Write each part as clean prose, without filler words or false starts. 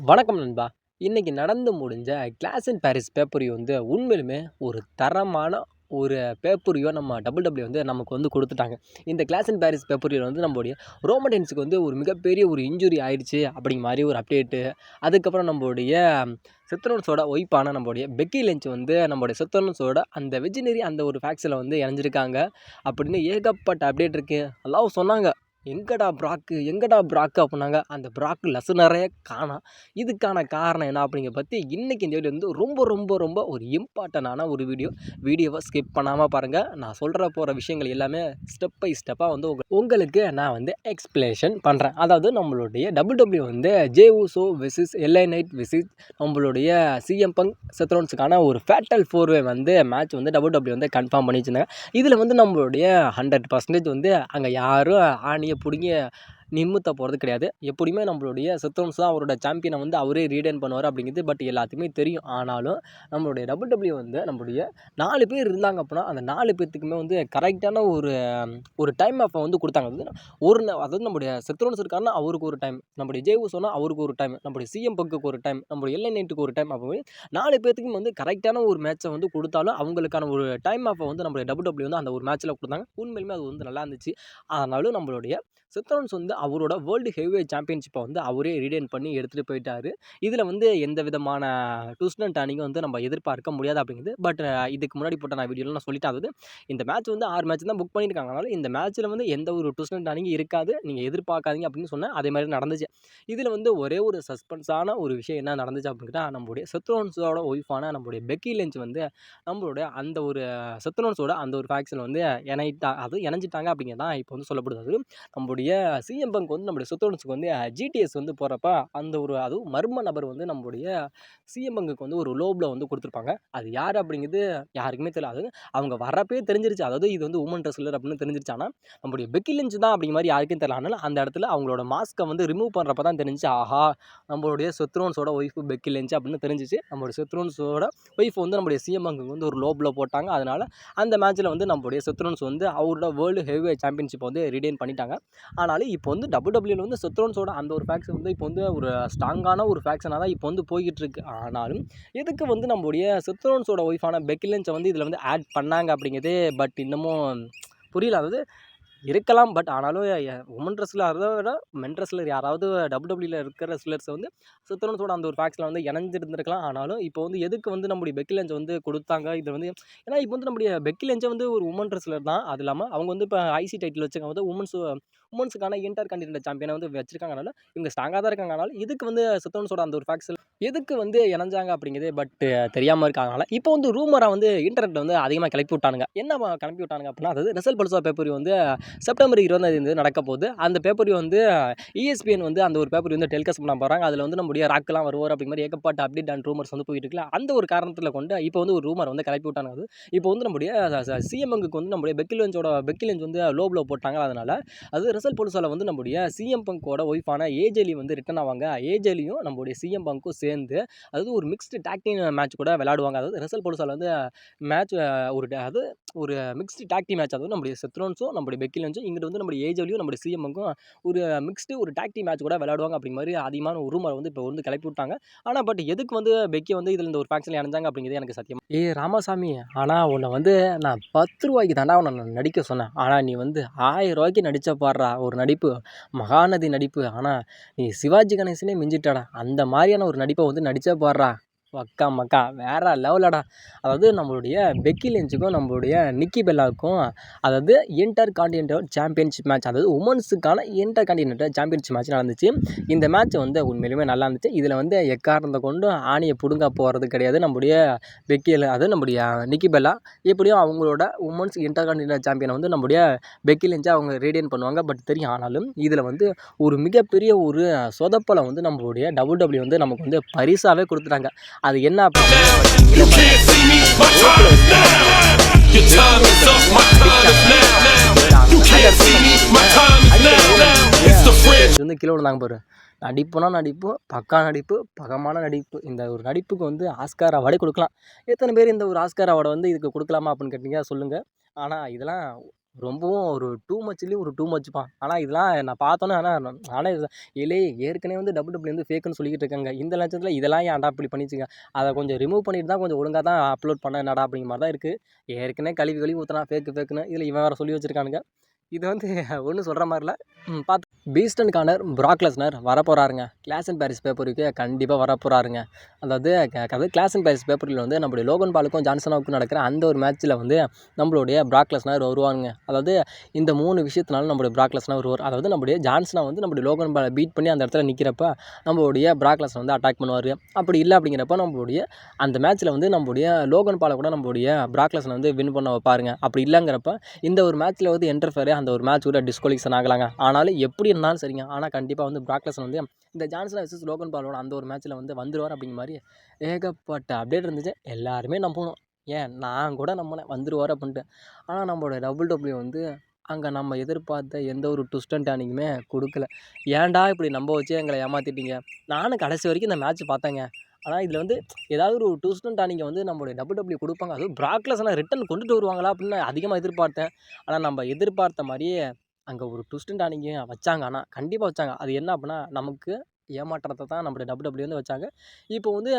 வணக்கம் நண்பா. இன்னைக்கு நடந்து முடிஞ்ச கிளாஸ் இன் பாரிஸ் பேப்பர் வந்து உண்மையிலுமே ஒரு தரமான ஒரு பேப்பரையும் நம்ம டபிள்யூ வந்து நமக்கு வந்து கொடுத்துட்டாங்க. இந்த கிளாஸ் இன் பாரிஸ் பேப்பர் வந்து நம்மளுடைய ரோமடென்ஸுக்கு வந்து ஒரு மிகப்பெரிய ஒரு இன்ஜுரி ஆயிடுச்சு அப்படிங்கிற மாதிரி ஒரு அப்டேட்டு. அதுக்கப்புறம் நம்மளுடைய சித்தனோன்ஸோட ஒய்ஃபான நம்மளுடைய பெக்கி லெஞ்ச் வந்து நம்மளுடைய சித்தனோன்ஸோட அந்த வெஜினரி அந்த ஒரு ஃபேக்ஸில் வந்து இணைஞ்சிருக்காங்க அப்படின்னு ஏகப்பட்ட அப்டேட் இருக்குது. எல்லாம் சொன்னாங்க, எங்கடா ப்ராக்கு அப்படின்னாங்க. அந்த ப்ராக் லெசனரே காணோம். இதுக்கான காரணம் என்ன அப்படிங்கிறத பற்றி இன்றைக்கி இந்த வீடியோ வந்து ரொம்ப ரொம்ப ரொம்ப ஒரு இம்பார்ட்டண்டான ஒரு வீடியோவை ஸ்கிப் பண்ணாமல் பாருங்கள். நான் போகிற விஷயங்கள் எல்லாமே ஸ்டெப் பை ஸ்டெப்பாக வந்து உங்களுக்கு நான் வந்து எக்ஸ்பிளேஷன் பண்ணுறேன். அதாவது நம்மளுடைய டபிள்யூ வந்து J Uso versus எல்ஏ night versus நம்மளுடைய சிஎம் பங்க் செத்ரோன்ஸுக்கான ஒரு ஃபேட்டல் 4-வே வந்து மேட்ச் வந்து டபிள்யூ வந்து கன்ஃபார்ம் பண்ணி வச்சுருந்தாங்க. இதில் வந்து நம்மளுடைய 100% வந்து அங்கே யாரும் ஆணியை பிடிங்கி நிமித்த போகிறது கிடையாது. எப்படியுமே நம்மளுடைய செத்ரோன்ஸ் தான் அவரோட சாம்பியனை வந்து அவரே ரீடைன் பண்ணுவார் அப்படிங்கிறது பட் எல்லாத்துக்குமே தெரியும். ஆனாலும் நம்மளுடைய டபிள்யூ வந்து நம்மளுடைய 4 பேர் இருந்தாங்க அப்படின்னா அந்த 4 பேர்த்துக்குமே வந்து கரெக்டான ஒரு டைம் ஆஃபை வந்து கொடுத்தாங்க. அதாவது நம்மளுடைய செத்ரோன்ஸ் இருக்காருன்னா அவருக்கு ஒரு டைம், நம்மளுடைய ஜே ஊசோனா அவருக்கு ஒரு டைம், நம்மளுடைய சிஎம் பங்குக்கு ஒரு டைம், நம்மளுடைய எல்ஏ நைட்டுக்கு ஒரு டைம். அப்போ 4 பேர்த்துக்கும் வந்து கரெக்டான ஒரு மேட்சை வந்து கொடுத்தாலும் அவங்களுக்கான ஒரு டைம் ஆஃபை வந்து நம்மளுடைய டபிள்யூ வந்து அந்த ஒரு மேட்ச்சில் கொடுத்தாங்க. உண்மையிலுமே அது வந்து நல்லா இருந்துச்சு. ஆனாலும் நம்மளுடைய செத்ரோன்ஸ் வந்து அவரோட வேர்ல்டு ஹெவிவெயிட் சாம்பியன்ஷிப்பை வந்து அவரே ரீடைன் பண்ணி எடுத்துகிட்டு போயிட்டார். இதில் வந்து எந்த விதமான ட்விஸ்ட் அண்ட் டர்னிங்கும் வந்து நம்ம எதிர்பார்க்க முடியாது அப்படிங்கிறது. பட் இதுக்கு முன்னாடி போட்ட நான் வீடியோவில் நான் சொல்லிட்டேன். அதாவது இந்த மேட்ச் வந்து 6 மேட்ச் தான் புக் பண்ணியிருக்காங்க. அதனால் இந்த மேட்ச்சில் வந்து எந்த ஒரு ட்விஸ்ட் அண்ட் டர்னிங் இருக்காது, நீங்கள் எதிர்பார்க்காதீங்க அப்படின்னு சொன்னேன். அதே மாதிரி நடந்துச்சு. இதில் வந்து ஒரே ஒரு சஸ்பென்ஸான ஒரு விஷயம் என்ன நடந்துச்சு அப்படின்னா, நம்மளுடைய செத்ரோன்ஸோட ஒய்ஃபான நம்மளுடைய பெக்கி லெஞ்ச் வந்து நம்மளுடைய அந்த ஒரு செத்ரோன்ஸோட அந்த ஒரு ஃபேக்ஷனில் வந்து இணைஞ்சிட்டாங்க அப்படிங்கிறது தான் இப்போ வந்து சொல்லப்படுது. அது நம்மளுடைய சிஎம் பங்க் வந்து நம்மளுடைய செத்ரோன்ஸுக்கு வந்து ஜிடிஎஸ் வந்து போகிறப்ப அந்த ஒரு அதுவும் மர்ம நபர் வந்து நம்மளுடைய சிஎம் பங்குக்கு வந்து ஒரு லோபில் வந்து கொடுத்துருப்பாங்க. அது யார் அப்படிங்கிறது யாருக்குமே தெரியல. அது அவங்க வரப்பே தெரிஞ்சிருச்சு. அதாவது இது வந்து உமன் ரெஸ்லர் அப்படின்னு தெரிஞ்சிருச்சு. ஆனால் நம்மளுடைய பெக்கி லெஞ்ச் தான் அப்படிங்கிற மாதிரி யாருக்கும் தெரியல. அதனால் அந்த இடத்துல அவங்களோட மாஸ்க்கை வந்து ரிமூவ் பண்ணுறப்ப தான் தெரிஞ்சிச்சு, ஆஹா நம்மளுடைய செத்ரோன்ஸோட ஒய்ஃபு பெக்கி லெஞ்ச் அப்படின்னு தெரிஞ்சிச்சு. நம்மளுடைய செத்ரோன்ஸோட ஒய்ஃப் வந்து நம்மளுடைய சிஎம் பங்குக்கு வந்து ஒரு லோபில் போட்டாங்க. அதனால் அந்த மேட்ச்சில் வந்து நம்மளுடைய செத்ரோன்ஸ் வந்து அவரோட வேர்ல்டு ஹெவிவெயிட் சாம்பியன்ஷிப் வந்து ரிடைன் பண்ணிட்டாங்க. ஆனாலும் இப்போ வந்து டபிள்யூவில் வந்து செத்ரோன்ஸோட அந்த ஒரு ஃபேக்ஷன் வந்து இப்போ வந்து ஒரு ஸ்ட்ராங்கான ஒரு ஃபேக்ஷனாக தான் இப்போ வந்து போய்கிட்டு இருக்கு. ஆனாலும் எதுக்கு வந்து நம்மளுடைய செத்ரோன்ஸோட ஒய்ஃபான பெக்கி லெஞ்ச் வந்து இதில் வந்து ஆட் பண்ணாங்க அப்படிங்கிறதே பட் இன்னமும் புரியல. அதாவது இருக்கலாம், பட் ஆனாலும் உமன் ரெஸ்லர் அதை விட மென் ரெஸ்லர் யாராவது டபிள்யூவில் இருக்கிற ரெஸ்லர்ஸ் வந்து செத்ரோன்ஸோட அந்த ஒரு ஃபேக்ஸில் வந்து இணைஞ்சிருந்துருக்கலாம். ஆனாலும் இப்போ வந்து எதுக்கு வந்து நம்மளுடைய பெக்கி லெஞ்சை வந்து கொடுத்தாங்க இதை வந்து, ஏன்னா இப்போ வந்து நம்மளுடைய பெக்கி லெஞ்சை வந்து ஒரு உமன் ரெஸ்லர் தான். அது இல்லாமல் அவங்க வந்து இப்போ ஐசி டைட்டில் வச்சுருக்காங்க, வந்து உமன்ஸுக்கான இன்டர் கான்டினென்டல் சாம்பியனை வந்து வச்சிருக்காங்கனால இவங்க ஸ்ட்ராங்காக தான் இருக்காங்க. ஆனாலும் இதுக்கு வந்து செத்ரோன்ஸோட அந்த ஒரு ஃபேக்ஸில் எதுக்கு வந்து இணைஞ்சாங்க அப்படிங்கிறது பட் தெரியாமல் இருக்காங்கனால இப்போ வந்து ரூமராக வந்து இன்டர்நெட்டில் வந்து அதிகமாக கிளப்பி விட்டானுங்க. என்ன கிளப்பி விட்டானுங்க அப்படின்னா, அதாவது ரெசல் பல்சா பேப்பர் வந்து செப்டம்பர் 20 நடக்க போகுது. அந்த பேப்பர் வந்து ESPN வந்து அந்த ஒரு பேப்பர் வந்து டெலிகாஸ்ட் பண்ண போகிறாங்க. அதில் வந்து நம்முடைய ராக்கெல்லாம் வருவார் அப்படிங்கிற மாதிரி ஏகப்பட்ட அப்டேட் அண்ட் ரூமர்ஸ் வந்து போயிட்டு இருக்குல்ல. அந்த ஒரு காரணத்தில் கொண்டு இப்போ வந்து ஒரு ரூமர் வந்து கிளப்பி விட்டாங்க. அது இப்போ வந்து நம்முடைய சிஎம்க்கு வந்து நம்முடைய பெக்கி லெஞ்ச் வந்து லோப்ல போட்டாங்க. அதனால் அது ரிசல்ட் பொலிசால வந்து நம்முடைய சிஎம் பங்கோட ஒய்ஃபான ஏஜேலி வந்து ரிட்டன் ஆவாங்க. ஏஜேலியும் நம்முடைய சிஎம் பங்க்கும் சேர்ந்து அதாவது ஒரு மிக்ஸ்டு டாக் டீம் மேட்ச் கூட விளையாடுவாங்க. அதாவது ரிசல்ட் பொலிசால வந்து மேட்ச் ஒரு மிக்ஸ்டு டாக் டீம் மேட்ச், அதாவது நம்முடைய செத்ரோன்ஸும் நம்முடைய பெக்கி லெஞ்சும் இங்கிட்டு வந்து நம்முடைய ஏஜேலியும் நம்முடைய சிஎம் பங்கும் ஒரு மிக்ஸ்டு ஒரு டாக் டீம் மேட்ச் கூட விளையாடுவாங்க அப்படிங்கிற மாதிரி அதிகமான ஒரு ரூமர் வந்து இப்போ வந்து கிளப்பி விட்டாங்க. ஆனால் பட் எதுக்கு வந்து பெக்கி வந்து இதில் இந்த ஒரு ஃபேக்ஷனில் இணைஞ்சாங்க அப்படிங்கிறது எனக்கு சத்தியம். ராமசாமி, ஆனால் உன்னை வந்து நான் 10 ரூபாய்க்கு தாண்டா உன்னை நான் நடிக்க சொன்னேன். ஆனால் நீ வந்து 1000 ரூபாய்க்கு நடிச்ச பாடுறா ஒரு நடிப்பு, மகாநதி நடிப்பு. ஆனால் நீ சிவாஜி கணேசனே மிஞ்சிட்டாடா. அந்த மாதிரியான ஒரு நடிப்பை வந்து நடிச்ச பாடுறா மக்கா மக்கா வேற லெவலடா. அதாவது நம்மளுடைய பெக்கி லெஞ்சுக்கும் நம்மளுடைய நிக்கி பெல்லாவுக்கும் அதாவது இன்டர் கான்டினென்டல் சாம்பியன்ஷிப் மேட்ச், அதாவது உமன்ஸுக்கான இன்டர் கான்டினென்டல் சாம்பியன்ஷிப் மேட்ச் நடந்துச்சு. இந்த மேட்ச் வந்து உண்மையிலுமே நல்லா இருந்துச்சு. இதில் வந்து எக்காரணத்தை கொண்டு ஆணியை பிடுங்க போகிறது கிடையாது நம்முடைய அது நம்முடைய நிக்கி பெல்லா. எப்படியும் அவங்களோட உமன்ஸ் இன்டர் கான்டினென்டல் சாம்பியனை வந்து நம்முடைய பெக்கி லெஞ்சை அவங்க ரீடைன் பண்ணுவாங்க. பட் தெரியும், ஆனாலும் இதில் வந்து ஒரு மிகப்பெரிய ஒரு சொதப்பலை வந்து நம்மளுடைய டபிள்யூ வந்து நமக்கு வந்து பரிசாகவே கொடுத்துட்டாங்க. அது என்ன வந்து கீழே விழுந்தாங்க பாரு. நடிப்பு, பக்கா நடிப்பு, பகமான நடிப்பு. இந்த ஒரு நடிப்புக்கு வந்து ஆஸ்கார் அவார்டே கொடுக்கலாம். எத்தனை பேர் இந்த ஒரு ஆஸ்கார் அவார்டை வந்து இதுக்கு கொடுக்கலாமா அப்படின்னு கேட்டீங்க சொல்லுங்கள். ஆனால் இதெல்லாம் ரொம்பவும் ஒரு டூ மச்லேயும் ஒரு டூ மச்ப்பா. இதெல்லாம் நான் பார்த்தோன்னே இது ஏற்கனவே வந்து WWE வந்து ஃபேக்குன்னு சொல்லிக்கிட்டு இருக்காங்க. இந்த லட்சத்தில இதெல்லாம் ஏன்டா இப்படி பண்ணிச்சுங்க? அத கொஞ்சம் ரிமூவ் பண்ணிட்டு தான் கொஞ்சம் ஒழுங்கா தான் அப்லோட் பண்ண என்னடா அப்படிங்கிற மாரி தான் இருக்கு. ஏற்கனவே கழுவி கழுவி ஊத்துனான் ஃபேக்குன்னு. இதில இவன் வேற சொல்லி வச்சிருக்கானுங்க. இது வந்து ஒண்ணும் சொல்ற மாரி இல்ல. பாத்து beast incarnate Brock Lesnar வரப்போறாருங்க. கிளாஸ் அண்ட் பாரிஸ் பேப்பருக்கு கண்டிப்பா வரப்போறாருங்க. அதாவது கிளாஸ் அண்ட் பாரிஸ் பேப்பர்ல வந்து நம்முடைய லோகன் பாலுக்கும் ஜான்சனாவுக்கும் நடக்கிற அந்த ஒரு மேட்ச்ல வந்து நம்மளுடைய பிராக் லெஸ்னர் வருவாங்க. அதாவது இந்த 3 விஷயத்தினால நம்முடைய பிராக் லெஸ்னர் வருவார். அதாவது நம்முடைய ஜான்சனா வந்து நம்முடைய லோகன் பாலை பீட் பண்ணி அந்த இடத்துல நிக்கிறப்ப, நம்மளுடைய பிராக் லெஸ்னர் வந்து அட்டாக் பண்ணுவாரு. அப்படி இல்ல அப்படிங்கிறப்ப நம்மளுடைய அந்த மேட்ச்ல வந்து நம்முடைய லோகன் பால கூட நம்மளுடைய பிராக் லெஸ்னர் வந்து வின் பண்ண வைப்பாருங்க. அப்படி இல்லங்கிறப்ப இந்த ஒரு மேட்ச்ல வந்து இன்டர்ஃபியர் அந்த ஒரு மேட்ச் கூட டிஸ்குவாலிஃபிகேஷன் ஆகலாங்க. ஆனாலும் எப்படி இருந்தாலும் சரிங்க. கண்டிப்பா வந்து பிராக் லெஸ்னர் வந்து இந்த ஜான்சனா வெர்சஸ் லோகன் பாலோட அந்த ஒரு மேட்ச்ல வந்து வந்துருவார் அப்படிங்கிற மாரி ஏகப்பட்ட அப்டேட் இருந்துச்சு. எல்லாருமே நம்புனோம். ஏன் நான் கூட நம்பினேன் வந்துருவாரு அப்படின்ட்டு. நம்மளோட WWE வந்து அங்க நம்ம எதிர்பார்த்த எந்த ஒரு ட்விஸ்ட் அண்ட் டர்னிங்குமே குடுக்கல. ஏன்டா இப்படி நம்ப வச்சு எங்கள ஏமாத்திட்டீங்க? நானும் கடைசி வரைக்கும் இந்த மேட்ச் பார்த்தேங்க. இதில வந்து ஏதாவது ஒரு ட்விஸ்ட் அண்ட் டர்னிங்க வந்து நம்மளுடைய WWE குடுப்பாங்க. அதுவும் பிராக் லெஸ்னர் ரிட்டர்ன் கொண்டுட்டு வருவாங்களா அப்படின்னு அதிகமா எதிர்பார்த்தேன். நம்ம எதிர்பார்த்த மாரியே அங்க ஒரு ட்விஸ்ட் அண்ட் டர்னிங்க வச்சாங்க. கண்டிப்பா வச்சாங்க. அது என்ன அப்படின்னா, நமக்கு ஏமாற்றத்த தான் நம்முடைய WWE வந்து வச்சாங்க. இப்போ வந்து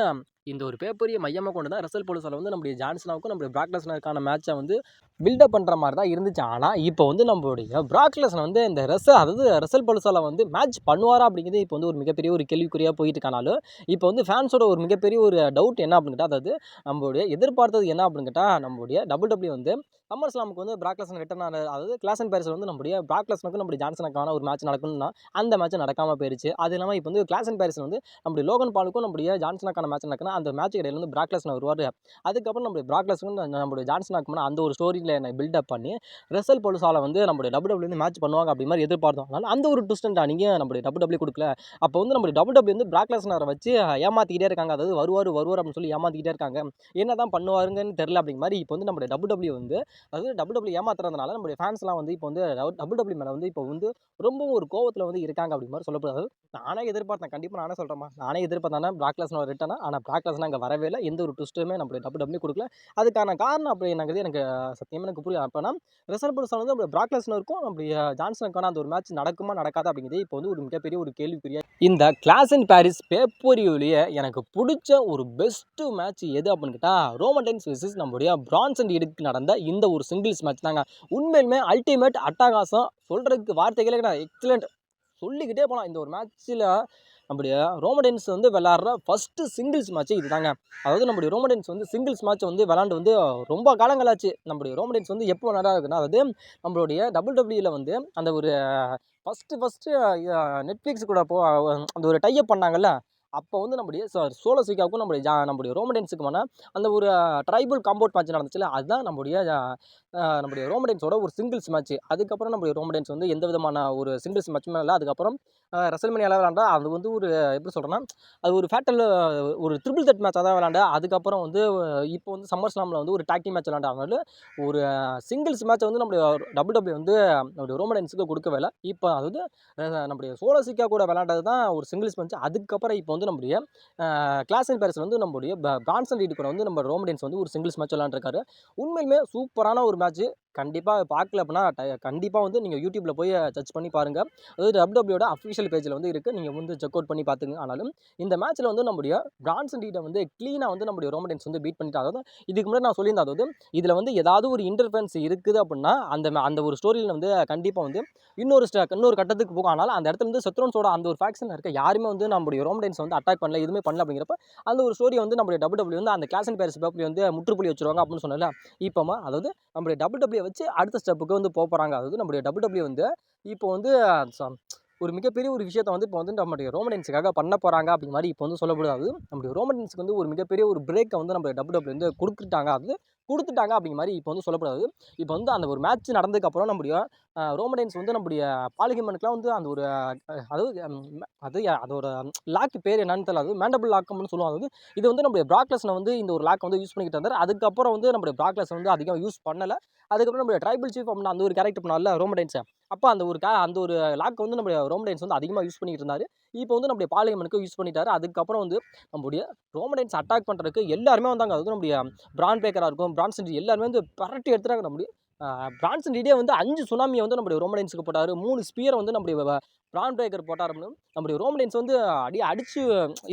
இந்த ஒரு பேப்பரிய மையமா கொண்டு தான் ரசல் பொலுசால வந்து நம்முடைய ஜான்சனாவுக்கும், நம்முடைய பிராக் லெஸ்னருக்கான மேட்ச வந்து பில்டப் பண்ற மாரி தான் இருந்துச்சு. இப்போ வந்து நம்மளுடைய பிராக் லெஸ்னர் வந்து இந்த அதாவது ரசல் பொலுசால வந்து மேட்ச் பண்ணுவாரா அப்படிங்கிறது இப்போ வந்து ஒரு மிகப்பெரிய ஒரு கேள்விக்குறியா போயிட்டு இருக்கனாலும், இப்போ வந்து ஃபேன்ஸோட ஒரு மிகப்பெரிய ஒரு டவுட் என்ன அப்படின்னு கேட்டா, அதாவது நம்மளுடைய எதிர்பார்த்தது என்ன அப்படின்னு கேட்டா, நம்முடைய WWE வந்து சம்மர் ஸ்லாமுக்கு வந்து பிராக் லெஸ்னர் ரிட்டர்ன் ஆன அதாவது கிளாஸ் அண்ட் பாரிஸ்ல வந்து நம்முடைய பிராக் லெஸ்னருக்கும் நம்முடைய ஜான்சனுக்கான ஒரு மேட்ச் நடக்கணும்னா, அந்த மேட்ச் நடக்காம போயிருச்சு. அது இல்லாம இப்போ வந்து கிளாஸ் அண்ட் பாரிஸ்ல வந்து நம்முடைய லோகன் பாலுக்கும் நம்முடைய ஜான்சனுக்கான மேட்ச் நடக்குன்னா, அந்த மேட்ச் இடையில வந்து பிராக் லெஸ்னர் வருவாரு. அதுக்கப்புறம் நம்முடைய பிராக் லெஸ்னருக்கும் நம்முடைய ஜான்சனுக்குமான அந்த ஒரு ஸ்டோரி லைனை பில்டப் பண்ணி, ரசல் பொலுசால வந்து நம்முடைய WWE வந்து மேட்ச் பண்ணுவாங்க அப்படி மாரி எதிர்பார்த்தோம். அந்த ஒரு ட்விஸ்ட் அண்ட் டர்னிங்க நம்முடைய WWE குடுக்கல. அப்போ வந்து நம்முடைய WWE வந்து பிராக் லெஸ்னர வச்சு ஏமாத்திக்கிட்டே இருக்காங்க. அதாவது வருவாரு அப்படின்னு சொல்லி ஏமாத்திக்கிட்டே இருக்காங்க. என்னதான் பண்ணுவாருங்கன்னு தெரியல அப்படிங்கிற மாரி இப்போ வந்து நம்முடைய WWE வந்து அதாவது WWE ஏமாத்துறதுனால நம்முடைய ஃபேன்ஸ்லாம் வந்து இப்போ வந்து WWE மேல வந்து இப்போ வந்து ரொம்பவும் ஒரு கோவத்துல வந்து இருக்காங்க அப்படிங்கிற மாரி சொல்லப்படுது. நானே எதிர்பார்த்தேன். கண்டிப்பா நானே சொல்றேன்மா. நானே எதிர்பார்த்தேன் பிராக் லெஸ்னர் ரிட்டர்னா. பிராக் லெஸ்னர் அங்க வரவே இல்ல. எந்த ஒரு ட்விஸ்ட்டுமே நம்முடைய WWE குடுக்கல. அதுக்கான காரணம் அப்படி என்னங்கிறது எனக்கு சத்தியமா எனக்கு புரியல. அப்பன்னா ரசல் பொலுசால வந்து நம்முடைய பிராக் லெஸ்னருக்கும் நம்முடைய ஜான்சனுக்கான அந்த ஒரு மேட்ச் நடக்குமா நடக்காதா அப்படிங்கிறது இப்போ வந்து ஒரு மிகப்பெரிய ஒரு கேள்விக்குறியா இந்த கிளாஸ் அண்ட் பாரிஸ் பேப்பரியோலயே எனக்கு புடிச்ச ஒரு பெஸ்ட் மேட்ச் எது அப்படின்னு கேட்டா, ரோமன் ரெயின்ஸ் வெர்சஸ் நம்முடைய பிரான்சன் ரீடுக்கு நடந்த இந்த ஒரு சிங்கிள்ஸ் மேட்ச் தாங்க. உண்மையிலுமே அல்டிமேட் அட்டகாசம். சொல்றதுக்கு வார்த்தைகளே கிடையாது. எக்ஸலென்ட். சொல்லிக்கிட்டே போலாம். இந்த ஒரு மேட்ச்ல நம்முடைய ரோமன் ரெயின்ஸ் வந்து விளையாடுற ஃபர்ஸ்ட் சிங்கிள்ஸ் மேட்ச் இதுதாங்க. அதாவது நம்முடைய ரோமன் ரெயின்ஸ் வந்து சிங்கிள்ஸ் மேட்ச் வந்து விளையாண்டு வந்து ரொம்ப காலங்களாச்சு. நம்முடைய ரோமன் ரெயின்ஸ் வந்து எப்போ விளையாடுறாருன்னா, அதாவது நம்மளுடைய WWE வந்து அந்த ஒரு ஃபர்ஸ்ட்டு நெட்ஃப்ளிக்ஸ் கூட அந்த ஒரு டை அப் பண்ணாங்கல்ல. அப்போ வந்து நம்முடைய சோலோ சிக்காவுக்கும் நம்முடைய ரோமன் ரெயின்ஸுக்குமான அந்த ஒரு ட்ரைபல் காம்பவுண்ட் மேட்ச் நடந்துச்சுல்ல. அதுதான் நம்முடைய ரோமன் ரெயின்ஸோட ஒரு சிங்கிள்ஸ் மேட்ச். அதுக்கப்புறம் நம்முடைய ரோமன் ரெயின்ஸ் வந்து எந்த விதமான ஒரு சிங்கிள்ஸ் மேட்சுமே இல்ல. அதுக்கப்புறம் ரெசல்மேனியால விளையாண்டா அது வந்து ஒரு எப்படி சொல்றேன்னா, அது ஒரு ஃபேட்டல் ஒரு ட்ரிபிள் த்ரெட் மேட்சா தான் விளையாண்டா. அதுக்கப்புறம் வந்து இப்போ வந்து சம்மர் ஸ்லாம்ல வந்து ஒரு டாக் டீம் மேட்ச் விளையாண்டா. அதனால ஒரு சிங்கிள்ஸ் மேட்ச் வந்து நம்முடைய WWE வந்து நம்முடைய ரோமன் ரெயின்ஸுக்கு கொடுக்கவே இல்ல. இப்போ அதாவது நம்முடைய சோலோ சிக்கா கூட விளையாண்டது தான் ஒரு சிங்கிள்ஸ் மேட்ச். அதுக்கப்புறம் இப்போ வந்து நம்முடைய கிளாஸ் அண்ட் பாரிஸ் வந்து நம்முடைய பிரான்சன் ரீட் கூட வந்து நம்ம ரோமன் ரெயின்ஸ் வந்து ஒரு சிங்கிள்ஸ் மேட்ச் விளையாண்டுருக்காரு. உண்மையிலுமே சூப்பரான ஒரு மேட்ச். கண்டிப்பா பார்க்கல அப்படின்னா கண்டிப்பா வந்து நீங்க YouTubeல போய் சர்ச் பண்ணி பாருங்க. அதாவது WWEயோட அஃபிஷியல் பேஜ்ல வந்து இருக்கு. நீங்க வந்து செக் அவுட் பண்ணி பார்த்துங்க. ஆனாலும் இந்த மேட்ச்ல வந்து நம்முடைய பிரான்சன் ரீட வந்து கிளீனா வந்து நம்முடைய ரோமன் ரெயின்ஸ் வந்து பீட் பண்ணிட்டாங்க. அதாவது இதுக்கு முன்னாடி நான் சொல்லியிருந்தேன். அதாவது இதுல வந்து ஏதாவது ஒரு இன்டர்ஃபரன்ஸ் இருக்குது அப்படின்னா, அந்த ஒரு ஸ்டோரியில வந்து கண்டிப்பா வந்து இன்னொரு கட்டத்துக்கு போகும். ஆனாலும் அந்த இடத்துல வந்து செத் ரோல்ன்ஸோட அந்த ஒரு ஃபேக்ஷன்ல இருக்க யாருமே வந்து நம்முடைய ரோமன் ரெயின்ஸ் வந்து அட்டாக் பண்ணல, எதுவுமே பண்ணல அப்படிங்கிறப்ப, அந்த ஒரு ஸ்டோரிய வந்து நம்முடைய WWE வந்து அந்த கிளாஸ் அண்ட் பாரிஸ் பேப்பர்ல வந்து முற்றுப்புள்ளி வச்சுருவாங்க அப்படின்னு சொன்னேன்ல. இப்போமா அதாவது நம்முடைய WWE வச்சு அடுத்த ஸ்டெப்புக்கு வந்து போறாங்க. அதாவது நம்முடைய WWE வந்து இப்போ வந்து ச ஒரு மிகப்பெரிய ஒரு விஷயத்த வந்து இப்போ வந்து நம்முடைய ரோமன் ரெயின்ஸுக்காக பண்ண போறாங்க அப்படிங்கிற மாரி இப்போ வந்து சொல்லப்படுது. அதாவது நம்முடைய ரோமன் ரெயின்ஸ்க்கு வந்து ஒரு மிகப்பெரிய ஒரு பிரேக்க வந்து நம்ம WWE வந்து குடுத்துட்டாங்க அப்படிங்கிற மாரி இப்போ வந்து சொல்லப்படுது. இப்போ வந்து அந்த ஒரு மேட்ச் நடந்ததுக்கப்புறம் நம்முடைய ரோமன் ரெயின்ஸ் வந்து நம்முடைய பால் ஹெமனுக்குலாம் வந்து அந்த ஒரு அதாவது அதோட லாக் பேர் என்னன்னு தெரியல. அது மேண்டபிள் லாக் அப்படின்னு சொல்லுவாங்க. அதாவது இது வந்து நம்முடைய பிராக் லெஸ்னர் வந்து இந்த ஒரு லாக் வந்து யூஸ் பண்ணிக்கிட்டு இருந்தாரு. அதுக்கப்புறம் வந்து நம்முடைய பிராக் லெஸ்னர் வந்து அதிகம் யூஸ் பண்ணல. அதுக்கப்புறம் நம்முடைய ட்ரைபல் சீஃப் அப்படின்னு அந்த ஒரு கேரக்டர் பண்ணார்ல ரோமன் ரெயின்ஸ். அப்ப அந்த ஒரு லாக் வந்து நம்முடைய ரோமன் ரெயின்ஸ் வந்து அதிகமா யூஸ் பண்ணிக்கிட்டு இருந்தாரு. இப்போ வந்து நம்முடைய பால் ஹெமனுக்கு யூஸ் பண்ணிட்டாரு. அதுக்கப்புறம் வந்து நம்முடைய ரோமன் ரெயின்ஸ் அட்டாக் பண்றதுக்கு எல்லாருமே வந்தாங்க. அதாவது நம்முடைய பிரான் பேக்கரா இருக்கும், பிரான்சன் எல்லாருமே வந்து பெரட்டி எடுத்துட்டாங்க. நம்முடைய பிரான்சன் ரீடே வந்து 5 சுனாமிய வந்து நம்முடைய ரோமன் ரெயின்ஸுக்கு போட்டாரு. 3 ஸ்பியர வந்து நம்முடைய பிரான் பிரேக்கர் போட்டாரு அப்படின்னு நம்முடைய ரோமன் ரெயின்ஸ் வந்து அடிச்சு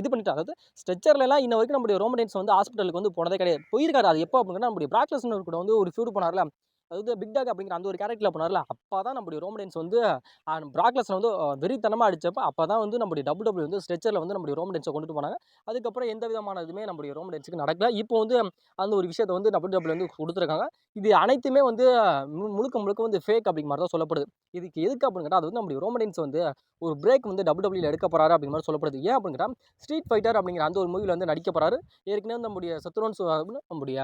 இது பண்ணிட்டாரு. அதாவது ஸ்ட்ரெச்சர்லலாம் இன்ன வரைக்கும் நம்முடைய ரோமன் ரெயின்ஸ் வந்து ஹாஸ்பிட்டலுக்கு வந்து போனதே கிடையாது. போயிருக்காரு. அது எப்போ அப்படின்னா நம்முடைய பிராக் லெஸ்னர் கூட வந்து ஒரு ஃபியூட் போனார்ல. அதாவது பிக் டாக் அப்படிங்கிற அந்த ஒரு கேரக்டர்ல போனார்ல. அப்பதான் நம்முடைய ரோமன் ரெயின்ஸ் வந்து பிராக் லெஸ்னர் வந்து வெறித்தனமா அடிச்சப்ப அப்பதான் வந்து நம்முடைய WWE வந்து ஸ்ட்ரெச்சர்ல வந்து நம்முடைய ரோமன் ரெயின்ஸ கொண்டுட்டு போனாங்க. அதுக்கப்புறம் எந்த விதமான இதுவுமே நம்முடைய ரோமன் ரெயின்ஸ்க்கு நடக்கல. இப்போ வந்து அந்த ஒரு விஷயத்த வந்து WWE வந்து குடுத்துருக்காங்க. இது அனைத்துமே வந்து முழுக்க முழுக்க வந்து ஃபேக் அப்படிங்கிற மாரி தான் சொல்லப்படுது. இதுக்கு எதுக்கு அப்படின்னு கேட்டா, அது வந்து நம்முடைய ரோமன் ரெயின்ஸ் வந்து ஒரு பிரேக் வந்து WWEல எடுக்க போறாரு அப்படிங்கிற மாரி சொல்லப்படுது. ஏன் அப்படின்னு கேட்டா, ஸ்ட்ரீட் ஃபைட்டர் அப்படிங்கிற அந்த ஒரு மூவில வந்து நடிக்க போறாரு. ஏற்கனவே நம்முடைய செத் ரோல்ஸ் நம்முடைய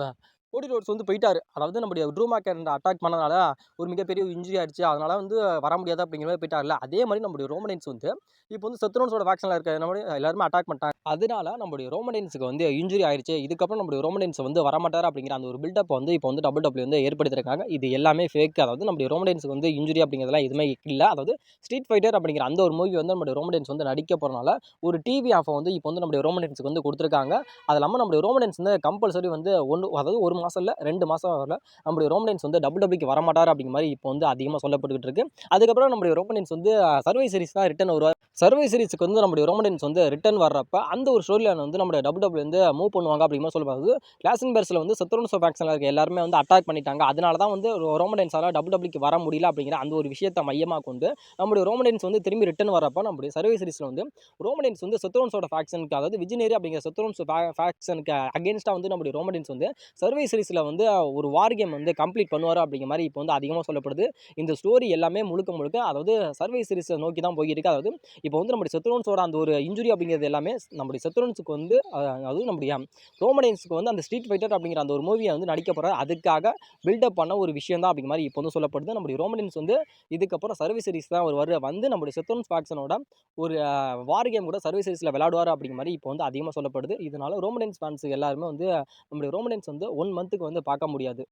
ப கோடி ரோட்ஸ் வந்து போயிட்டாரு. அதாவது நம்முடைய ட்ரூ மேக்கர் அட்டாக் பண்ணனால ஒரு மிகப்பெரிய இன்ஜுரி ஆயிடுச்சு. அதனால வந்து வர முடியாது அப்படிங்கிற மாரி போயிட்டார்ல. அதே மாரி நம்முடைய ரோமன் ரெயின்ஸ் வந்து இப்போ வந்து செத் ரோல்ஸோட ஃபேக்ஷன்ல இருக்க நம்முடைய எல்லாருமே அட்டாக் பண்ணிட்டாங்க. அதனால நம்முடைய ரோமன் ரெயின்ஸ்க்கு வந்து இன்ஜுரி ஆயிருச்சு. இதுக்கப்புறம் நம்முடைய ரோமன் ரெயின்ஸ் வந்து வரமாட்டாரு அப்படிங்கிற அந்த ஒரு பில்டப் வந்து இப்போ வந்து WWE வந்து ஏற்படுத்தியிருக்காங்க. இது எல்லாமே ஃபேக். அதாவது நம்முடைய ரோமன் ரெயின்ஸ்க்கு வந்து இன்ஜுரி அப்படிங்கிறதெல்லாம் எதுவுமே இல்ல. அதாவது ஸ்ட்ரீட் ஃபைட்டர் அப்படிங்கிற அந்த ஒரு மூவி வந்து நம்முடைய ரோமன் ரெயின்ஸ் வந்து நடிக்க போறனால ஒரு டிவி ஆஃபர் வந்து இப்போ வந்து நம்முடைய ரோமன் ரெயின்ஸ்க்கு வந்து குடுத்துருக்காங்க. அது இல்லாம நம்முடைய ரோமன் ரெயின்ஸ் வந்து கம்பல்சரி வந்து அதாவது 1 மாசம் இல்ல 2 மாசம் வரல நம்முடைய ரோமன் ரெயின்ஸ் வந்து WWEக்கு வரமாட்டாரு அப்படிங்கிற மாரி இப்போ வந்து அதிகமா சொல்லப்பட்டுக்கிட்டு இருக்கு. அதுக்கப்புறம் நம்முடைய ரோமன் ரெயின்ஸ் வந்து சர்வை சீரிஸ் தான் ரிட்டர்ன் வருவார். சர்வை சீரிஸ்க்கு வந்து நம்முடைய ரோமன் ரெயின்ஸ் வந்து ரிட்டர்ன் வர்றப்ப அந்த ஒரு ஸ்டோரி லைன் வந்து நம்முடைய WWE வந்து மூவ் பண்ணுவாங்க அப்படிங்கிற மாரி சொல்லப்படுது. கிளாசின் பெர்ஸ்ல வந்து செத் ரோல்ஸ் ஃபேக்ஷன்ல இருக்க எல்லாருமே வந்து அட்டாக் பண்ணிட்டாங்க. அதனால தான் வந்து ரோமன் ரெயின்ஸால WWEக்கு வர முடியல அப்படிங்கிற அந்த ஒரு விஷயத்த மையமா கொண்டு நம்முடைய ரோமன் ரெயின்ஸ் வந்து திரும்பி ரிட்டர்ன் வரப்ப நம்முடைய சர்வை சீரிஸ்ல வந்து ரோமன் ரெயின்ஸ் வந்து செத் ரோல்ஸோட ஃபேக்ஷனுக்கு அதாவது விஜினேரி அப்படிங்கிற செத் ரோல்ஸ் ஃபேக்ஷனுக்கு அகைன்ஸ்டா வந்து நம்முடைய ரோமன் ரெயின்ஸ் வந்து சர்வை சீரிஸ்ல வந்து ஒரு வார் கேம் வந்து கம்ப்ளீட் பண்ணுவாரு அப்படிங்கிற மாரி இப்போ வந்து அதிகமா சொல்லப்படுது. இந்த ஸ்டோரி எல்லாமே முழுக்க முழுக்க அதாவது சர்வை சீரிஸ நோக்கி தான் போயிருக்கு. அதாவது இப்போ வந்து நம்முடைய செத் ரோல்ஸோட அந்த ஒரு இன்ஜுரி அப்படிங்கிறது எல்லாமே நம்முடைய செத் ரோல்ஸ்க்கு வந்து அதுவும் நம்முடைய ரோமன் ரெயின்ஸ்க்கு வந்து அந்த ஸ்ட்ரீட் ஃபைட்டர் அப்படிங்கிற அந்த ஒரு மூவியை வந்து நடிக்க போறாரு. அதுக்காக பில்டப் பண்ண ஒரு விஷயம் தான் அப்படிங்கிற மாரி இப்போ வந்து சொல்லப்படுது. நம்முடைய ரோமன் ரெயின்ஸ் வந்து இதுக்கப்புறம் சர்வை சீரிஸ் தான் அவர் வந்து நம்முடைய செத் ரோல்ஸ் ஃபேக்ஷனோட ஒரு வார் கேம் கூட சர்வை சீரிஸ்ல விளையாடுவாரு அப்படிங்கிற மாரி இப்போ வந்து அதிகமா சொல்லப்படுது. இதனால ரோமன் ரெயின்ஸ் ஃபேன்ஸ் எல்லாருமே வந்து நம்முடைய ரோமன் ரெயின்ஸ் வந்து 1 மந்த்துக்கு வந்து பார்க்க முடியாது.